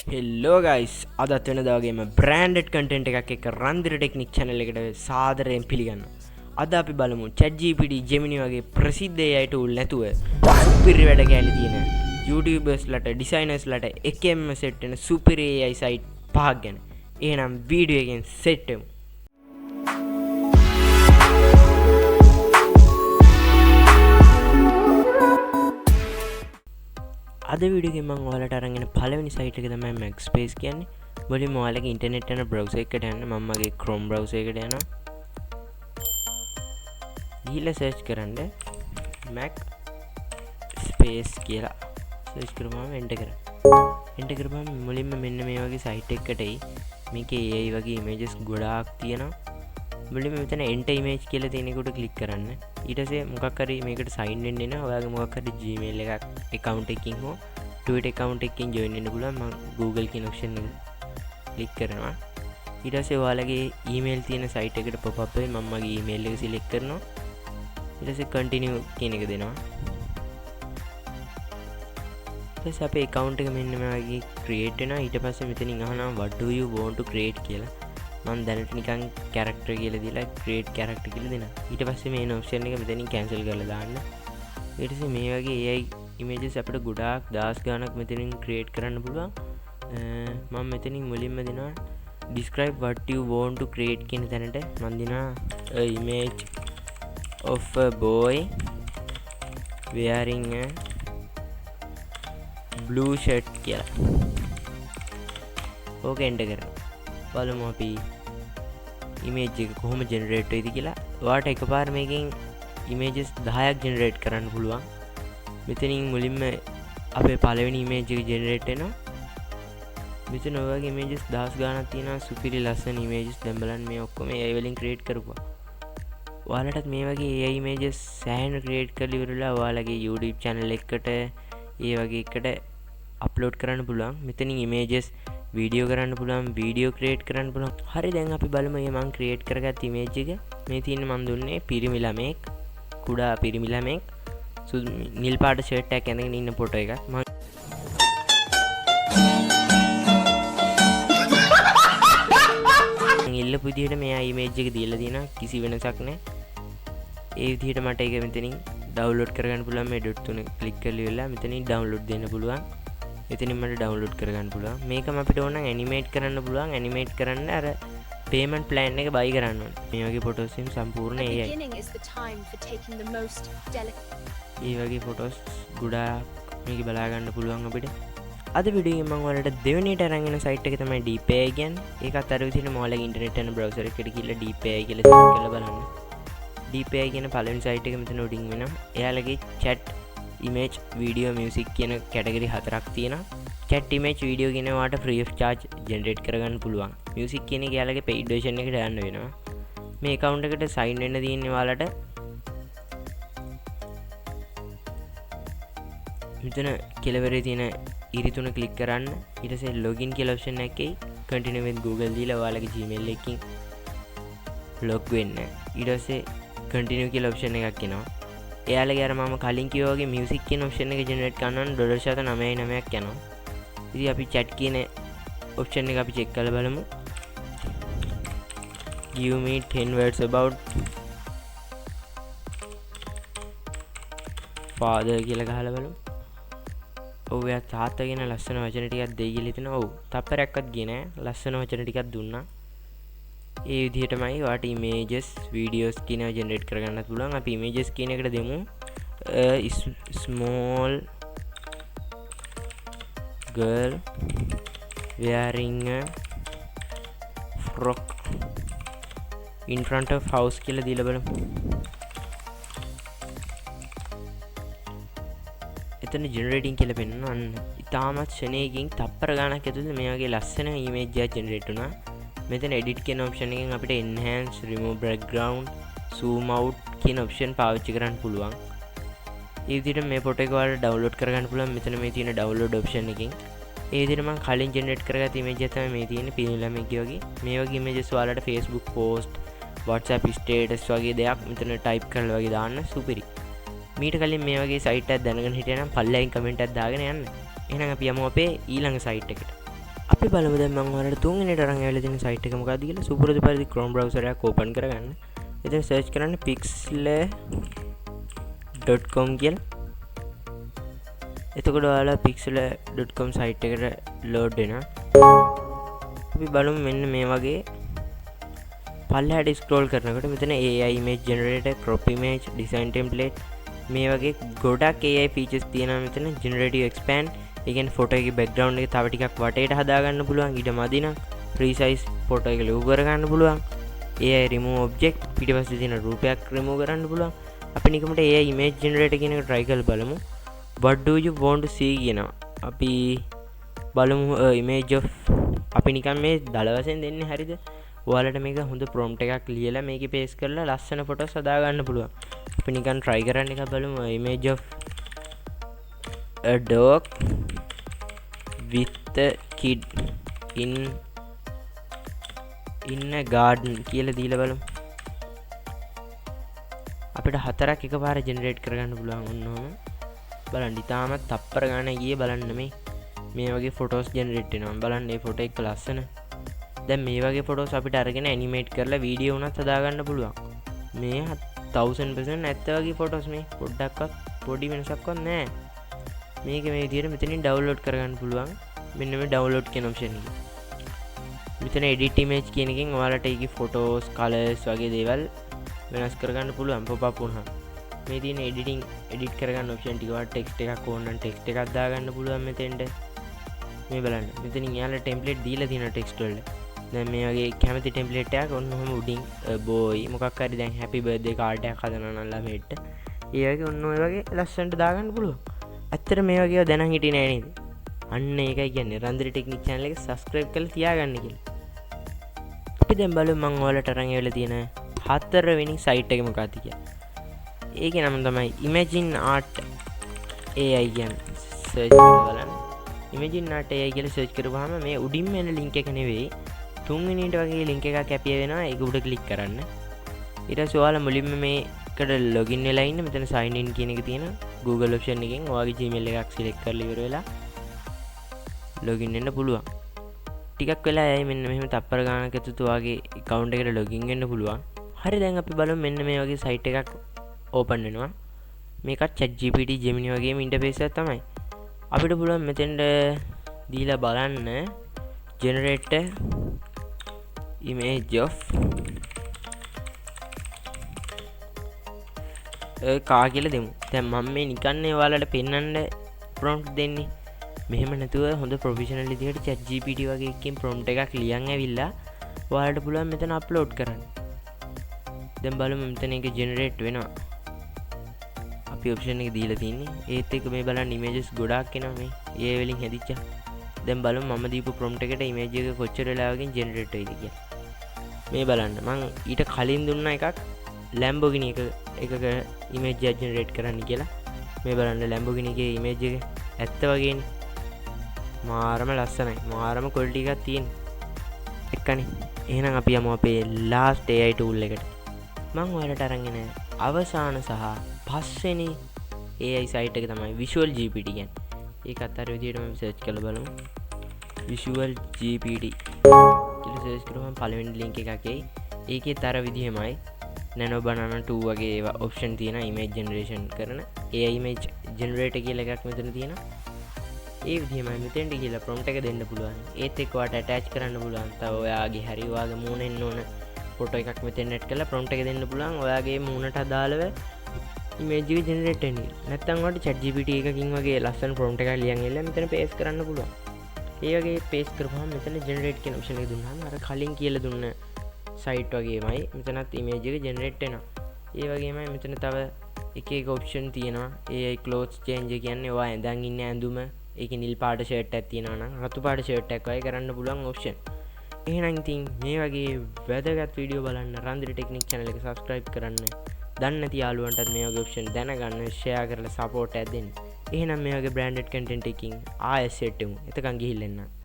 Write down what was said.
හෙල්ලෝ guys අදත් වෙනදාගේම branded content එකක් එක්ක රන්දිර ටෙක්නික් channel එකට සාදරයෙන් පිළිගන්න. අද අපි බලමු ChatGPT Gemini වගේ ප්‍රසිද්ධ AI tool නැතුව සුපිරි වැඩ කැලි තියෙන YouTubers ලට designers ලට එකෙන්ම සෙට් වෙන සුපිරි AI site පහක් ගැන. එහෙනම් වීඩියෝ එකෙන් සෙට් වෙමු. අද වීඩියෝ එකෙන් මම ඔයාලට අරන් එන පළවෙනි සයිට් එක තමයි Macspace කියන්නේ. මුලින්ම ඔයාලගේ ඉන්ටර්නෙට් යන බ්‍රවුසර් එකට යන්න. මම මගේ Chrome බ්‍රවුසර් එකට යනවා. ගිහලා සර්ච් කරන්න Macspace කියලා. සර්ච් කරපුවම එන්ටර් කරන්න. එන්ටර් කරපුවම මුලින්ම මෙන්න මේ වගේ සයිට් එකකට එයි. මේකේ AI වගේ ඉමේජස් ගොඩාක් තියෙනවා. මුලින්ම මෙතන enter image කියලා තියෙන එකට ක්ලික් කරන්න. ඊට පස්සේ මොකක් හරි මේකට sign වෙන්න එනවා. ඔයාගේ මොකක් හරි Gmail එකක් account එකකින් හෝ Twitter account එකකින් join වෙන්න පුළුවන්. මම Google කියන option එක ක්ලික් කරනවා. ඊට පස්සේ ඔයාලගේ email තියෙන site එකට pop up වෙයි. මම මගේ email එක select කරනවා. ඊට පස්සේ continue කියන එක දෙනවා. ඊට පස්සේ අපේ account එක මෙන්න මේ වගේ create වෙනවා. ඊට පස්සේ මෙතනින් අහනවා what do you want to create කියලා. මම දැනට නිකන් character කියලා දීලා create character කියලා දෙනවා. ඊට පස්සේ මේ option එක මෙතනින් cancel කරලා දාන්න. ඊට පස්සේ මේ වගේ AI images අපිට ගොඩාක් දහස් ගණක් මෙතනින් create කරන්න පුළුවන්. මම මෙතනින් මුලින්ම දෙනවා describe what you want to create කියන තැනට මම දෙනවා a image of a boy wearing a blue shirt කියලා. ඕක enter කරනවා. බලමු අපි image එක කොහොම generate වෙයිද කියලා. ඔයාලට එකපාර මේකෙන් images 10ක් generate කරන්න පුළුවන්. මෙතනින් මුලින්ම අපේ පළවෙනි image එක generate වෙනවා. මෙතන ඔය වගේ images 10 ගාණක් තියෙනවා. සුපිරි ලස්සන images. දැන් බලන්න මේ ඔක්කොම AI වලින් create කරපුවා. ඔයාලටත් මේ වගේ AI images සෑහෙන create කරලා ඉවරලා ඔයාලගේ YouTube channel එකට ඒ වගේ එකට upload කරන්න පුළුවන්. මෙතනින් images වීඩියෝ කරන්න පුළුවන්, වීඩියෝ ක්‍රියේට් කරන්න පුළුවන්. හරි දැන් අපි බලමු මේ මම ක්‍රියේට් කරගත් ඉමේජ් එක. මේ තියෙන මම දුන්නේ පිරිමි ළමෙක්, කුඩා පිරිමි ළමෙක් නිල් පාට ෂර්ට් එකක් ඇඳගෙන ඉන්න ෆොටෝ එකක්. මම ඉල්ලපු විදිහට මෙයා ඉමේජ් එක දීලා තියෙනවා. කිසි වෙනසක් නැහැ. ඒ විදිහට මට ඒක මෙතනින් ඩවුන්ලෝඩ් කරගන්න පුළුවන්. මේ ඩොට් තුන ක්ලික් කරලා ඉවරලා මෙතනින් ඩවුන්ලෝඩ් දෙන්න පුළුවන්. එතනින් මට ඩවුන්ලෝඩ් කරගන්න පුළුවන්. මේකම අපිට ඕන නම් ඇනිමේට් කරන්න පුළුවන්. ඇනිමේට් කරන්න අර පේමන්ට් ප්ලෑන් එක buy කරන්න ඕනේ. මේ වගේ ෆොටෝස් වලින් සම්පූර්ණ AI. මේ වගේ ෆොටෝස් ගොඩාක් මේක බලා ගන්න පුළුවන් අපිට. අද වීඩියෝ එකෙන් මම ඔයාලට දෙවෙනියට අරන් එන සයිට් එක තමයි DeepAI කියන්නේ. ඒකත් අර විදිහට මොලගේ ඉන්ටර්නෙට් යන බ්‍රවුසර් එකකට ගිහලා DeepAI කියලා සර්ච් කරලා බලන්න. DeepAI කියන පළවෙනි සයිට් එක මෙතන උඩින් වෙනවා. එයාලගේ chat image video music කියන කැටගරි හතරක් තියෙනවා. chat image video කියන වාට free of charge generate කරගන්න පුළුවන්. music කියන එක යාලගේ paid version එකට යන්න වෙනවා. මේ account එකට sign වෙන්න තියෙන්නේ ඔයාලට මෙතන කෙළවරේ තියෙන ඉරි තුන click කරන්න. ඊට පස්සේ login කියලා option එකක් එයි. continue with Google දීලා ඔයාලගේ Gmail එකකින් log වෙන්න. ඊට පස්සේ continue කියලා option එකක් එනවා. එයාලගේ අර මම කලින් කිව්වා වගේ music කියන option එක generate කරනවා නම් $99ක් යනවා. ඉතින් අපි chat කියන option එක අපි check කරලා බලමු. Give me 10 words about father කියලා ගහලා බලමු. ඔව් එයා තාත්තා කියන ලස්සන වචන ටිකක් දෙයි කියලා හිතනවා. ඔව් තප්පරයක්වත් ගියේ නෑ. ලස්සන වචන ටිකක් දුන්නා. ඒ විදිහටමයි ඔයාට images videos කියන generate කරගන්නත් පුළුවන්. අපි images කියන එකට දෙමු small girl wearing a frock in front of house කියලා දීලා බලමු. එතන generating කියලා පෙන්නනවා. අන්න ඉතාමත් ශරණයකින් තප්පර ගානක් ඇතුළත මේ වගේ ලස්සන image එකක් generate වුණා. මෙතන edit කියන option එකෙන් අපිට enhance, remove background, zoom out කියන option පාවිච්චි කරන්න පුළුවන්. ඒ විදිහට මේ ෆොටෝ එක ඔයාලට download කරගන්න පුළුවන්. මෙතන මේ තියෙන download option එකෙන්. ඒ විදිහට මම කලින් generate කරගත්ත image එක තමයි මේ තියෙන්නේ පිරිමි ළමෙක් වගේ. මේ වගේ images ඔයාලට Facebook post, WhatsApp status වගේ දෙයක් මෙතන type කරලා වගේ දාන්න සුපිරි. මීට කලින් මේ වගේ site එකක් දැනගෙන හිටියනම් පල්ලෙයින් comment එකක් දාගෙන යන්න. එහෙනම් අපි යමු අපේ ඊළඟ site එකට. අපි බලමු දැන් මම ඔයාලට තුන්වෙනියට අරන් ඇවිල්ලා තියෙන සයිට් එක මොකක්ද කියලා. සුපුරුදු පරිදි Chrome browser එකක් ඕපන් කරගන්න. එතන සර්ච් කරන්න pixel.com කියලා. එතකොට ඔයාලා pixel.com සයිට් එකට ලෝඩ් වෙනවා. අපි බලමු මෙන්න මේ වගේ පල්ලෙහාට ස්ක්‍රෝල් කරනකොට මෙතන AI image generator, crop image, design template මේ වගේ ගොඩක් AI features තියෙනවා මෙතන. generative expand, ඒ කියන්නේ ෆොටෝ එකේ background එක තව ටිකක් වටේට හදා ගන්න පුළුවන්. ඊට මදි නම් resize ෆොටෝ එක ලොකු කර ගන්න පුළුවන්. AI remove object පිටිපස්සේ තියෙන රූපයක් remove කරන්න පුළුවන්. අපි නිකමට AI image generator කියන එක try කරලා බලමු. what do you want to see කියනවා. අපි බලමු image of අපි නිකන් මේ දල වශයෙන් දෙන්නේ හරිද? ඔයාලට මේක හොඳ prompt එකක් ලියලා මේකේ paste කරලා ලස්සන photos හදා ගන්න පුළුවන්. අපි නිකන් try කරන්න එක බලමු. image of a dog with a kid in a garden කියලා දීලා බලමු. අපිට හතරක් එකපාර generate කරගන්න පුළුවන් වුණාම බලන්න ඉතාමත් තප්පර ගානක් ගියේ බලන්න මේ වගේ photos generate වෙනවා. බලන්න මේ photo එක ලස්සන. දැන් මේ වගේ photos අපිට අරගෙන animate කරලා වීඩියෝ උනත් හදා ගන්න පුළුවන්. මේ 1000% ඇත්ත වගේ photos මේ පොඩ්ඩක්වත් පොඩි වෙනසක්වත් නැහැ. මේක මේ විදිහට මෙතනින් download කරගන්න පුළුවන්. මෙන්න මේ download කියන option එක. මෙතන edit image කියන එකෙන් ඔයාලට ඒකේ photos, colors වගේ දේවල් වෙනස් කරගන්න පුළුවන් pop up වුණා. මේ තියෙන edit කරගන්න option ටික වල text එකක් ඕන නම් text එකක් දාගන්න පුළුවන් මෙතෙන්ට. මේ බලන්න. මෙතනින් යාලා template දීලා තියෙනවා text වලට. දැන් මේ වගේ කැමති template එකක් ඔන්න ඔහම උඩින් boy මොකක් හරි දැන් happy birthday card එකක් හදනවා නම් ළමයිට. ඒ වගේ ඔන්න ඔය වගේ ලස්සනට දාගන්න පුළුවන්. ඇත්තට මේ වගේ දැනන් හිටියේ නෑ නේද? අන්න ඒකයි කියන්නේ රන්දිරි ටෙක්නික් channel එක subscribe කරලා තියාගන්න කියලා. අපි දැන් බලමු මම ඔයාලට අරන් ඇවිල්ලා තියෙන හතරවෙනි site එක මොකක්ද කියලා. ඒකේ නම තමයි Imagine Art AI කියන්නේ. search කරලා බලන්න. Imagine Art AI කියලා search කරපුවාම මේ උඩින්ම එන link එක නෙවෙයි තුන්වෙනියට වගේ link එකක් කැපිය වෙනවා. ඒක උඩ click කරන්න. ඊට පස්සේ ඔයාලා මුලින්ම මේකට login වෙලා ඉන්න මෙතන sign in කියන එක තියෙනවා. Google option එකෙන් ඔයාගේ Gmail එකක් select කරලා ඉවර වෙලා login වෙන්න පුළුවන්. ටිකක් වෙලා ඇයි මෙන්න මෙහෙම තප්පර ගානක් ඇතුළත ඔයාගේ account එකට login වෙන්න පුළුවන්. හරි දැන් අපි බලමු මෙන්න මේ වගේ site එකක් open වෙනවා. මේකත් ChatGPT Gemini වගේම interface එකක් තමයි. අපිට පුළුවන් මෙතෙන්ට දීලා බලන්න generate image of car කියලා දෙමු. දැන් මම මේ නිකන්නේ ඔයාලට පෙන්වන්න prompt දෙන්නේ. මෙහෙම නැතුව හොඳ ප්‍රොෆෙෂනල් විදිහට ChatGPT වගේ එකකින් prompt එකක් ලියන් ඇවිල්ලා ඔයාලට පුළුවන් මෙතන අප්ලෝඩ් කරන්න. දැන් බලමු මෙතන ඒක ජෙනරේට් වෙනවා. අපි ඔප්ෂන් එක දීලා තින්නේ. ඒත් එක්ක මේ බලන්න ඉමේජස් ගොඩාක් එනවා මේ. ඒ වලින් හැදිච්ච. දැන් බලමු මම දීපු prompt එකට ඉමේජ් එක කොච්චර වෙලාවකින් ජෙනරේට් වෙයිද කියලා. මේ බලන්න මම ඊට කලින් දුන්නා එකක් Lamborghini එකක ඉමේජ් එක ජෙනරේට් කරන්න කියලා. මේ බලන්න Lamborghini එකේ ඉමේජ් එක ඇත්ත වගේනේ. මාරම ලස්සනයි. මාරම quality එකක් තියෙන. එක්කනේ. එහෙනම් අපි යමු අපේ last AI tool එකට. මම ඔයාලට අරන් එන අවසාන සහ පස්වෙනි AI site එක තමයි Visual GPT කියන්නේ. ඒකත් අර විදිහටම search කරලා බලමු. Visual GPT කියලා search කරාම පළවෙනි link එකක් එයි. ඒකෙත් අර විදිහමයි Nano Banana 2 වගේ ඒවා option තියෙනවා image generation කරන. AI image generator කියලා එකක් මෙතන තියෙනවා. ඒ විදිහමයි මෙතෙන්ට ගිහලා prompt එක දෙන්න පුළුවන්. ඒත් එක්ක ඔයාලට attach කරන්න පුළුවන්. තව ඔයාගේ හරි ඔයාගේ මූණෙන් ඕන ෆොටෝ එකක් මෙතෙන් ඇඩ් කරලා prompt එක දෙන්න පුළුවන්. ඔයාගේ මූණට අදාළව image එක generate වෙන්නේ. නැත්නම් ඔයාලට ChatGPT එකකින් වගේ ලස්සන prompt එකක් ලියන් ඉල්ල මෙතන paste කරන්න පුළුවන්. ඒ වගේ paste කරපුවම මෙතන generate කියන option එක දුන්නාම අර කලින් කියලා දුන්න site වගේමයි මෙතනත් image එක generate වෙනවා. ඒ වගේමයි මෙතන තව එක එක option තියෙනවා. AI clothes change කියන්නේ ඔයා ඇඳන් ඉන්න ඇඳුම ඒක නිල් පාට ෂර්ට් එකක් තියෙනවා නම් රතු පාට ෂර්ට් එකක් වගේ කරන්න පුළුවන් option. එහෙනම් ඉතින් මේ වගේ වැදගත් වීඩියෝ බලන්න රන්දිරි ටෙක්නික් channel එක subscribe කරන්න. දන්නේ නැති යාළුවන්ටත් මේ වගේ option දැනගන්න share කරලා support එකක් දෙන්න. එහෙනම් මේ වගේ branded content එකකින් ආයෙත් සෙට් වෙමු. එතකන් ගිහිල්ලා එන්න.